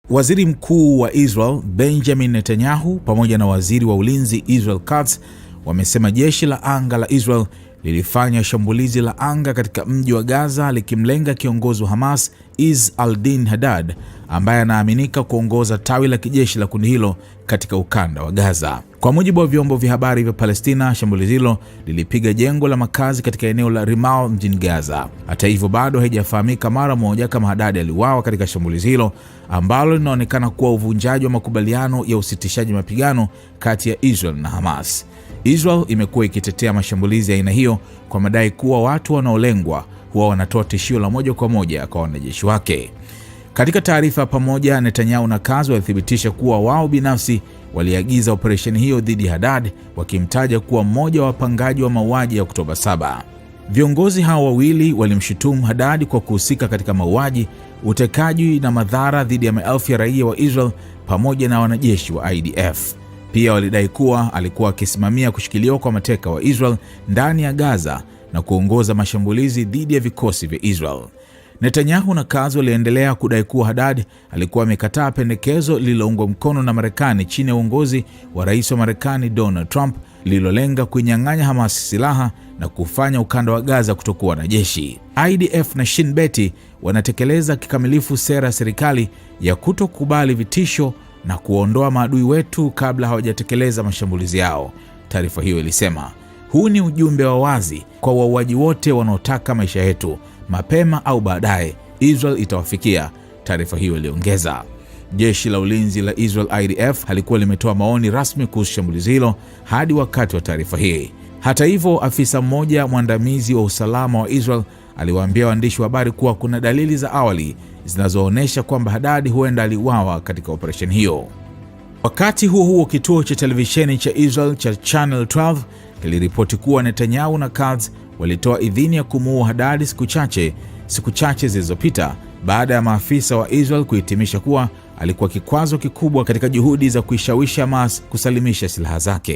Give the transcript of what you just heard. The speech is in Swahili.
Waziri Mkuu wa Israel Benjamin Netanyahu pamoja na Waziri wa Ulinzi Israel Katz wamesema jeshi la anga la Israel lilifanya shambulizi la anga katika mji wa Gaza likimlenga kiongozi wa Hamas Izz al-Din Haddad ambaye anaaminika kuongoza tawi la kijeshi la kundi hilo katika ukanda wa Gaza. Kwa mujibu wa vyombo vya habari vya Palestina, shambulizi hilo lilipiga jengo la makazi katika eneo la Rimal mjini Gaza. Hata hivyo, bado haijafahamika mara moja kama Haddad aliuawa katika shambulizi hilo ambalo linaonekana kuwa uvunjaji wa makubaliano ya usitishaji mapigano kati ya Israel na Hamas. Israel imekuwa ikitetea mashambulizi ya aina hiyo kwa madai kuwa watu wanaolengwa huwa wanatoa tishio la moja kwa moja kwa wanajeshi wake. Katika taarifa pamoja, Netanyahu na Katz walithibitisha kuwa wao binafsi waliagiza operesheni hiyo dhidi ya Haddad, wakimtaja kuwa mmoja wa wapangaji wa mauaji ya Oktoba 7. Viongozi hao wawili walimshutumu Haddad kwa kuhusika katika mauaji, utekaji na madhara dhidi ya maelfu ya raia wa Israel pamoja na wanajeshi wa IDF. Pia walidai kuwa alikuwa akisimamia kushikiliwa kwa mateka wa Israel ndani ya Gaza na kuongoza mashambulizi dhidi ya vikosi vya Israel. Netanyahu na Katz waliendelea kudai kuwa Haddad alikuwa amekataa pendekezo lililoungwa mkono na Marekani chini ya uongozi wa Rais wa Marekani Donald Trump lililolenga kuinyang'anya Hamas silaha na kufanya ukanda wa Gaza kutokuwa na jeshi. IDF na Shin Bet wanatekeleza kikamilifu sera ya serikali ya kutokubali vitisho na kuondoa maadui wetu kabla hawajatekeleza mashambulizi yao, taarifa hiyo ilisema. Huu ni ujumbe wa wazi kwa wauaji wote wanaotaka maisha yetu. Mapema au baadaye Israel itawafikia, taarifa hiyo iliongeza. Jeshi la ulinzi la Israel IDF halikuwa limetoa maoni rasmi kuhusu shambulizi hilo hadi wakati wa taarifa hii. Hata hivyo, afisa mmoja mwandamizi wa usalama wa Israel aliwaambia waandishi wa habari kuwa kuna dalili za awali zinazoonyesha kwamba Haddad huenda aliuawa katika operesheni hiyo. Wakati huo huo, kituo cha televisheni cha Israel cha Channel 12 kiliripoti kuwa Netanyahu na Katz walitoa idhini ya kumuua Haddad siku chache zilizopita baada ya maafisa wa Israel kuhitimisha kuwa alikuwa kikwazo kikubwa katika juhudi za kuishawishi Hamas kusalimisha silaha zake.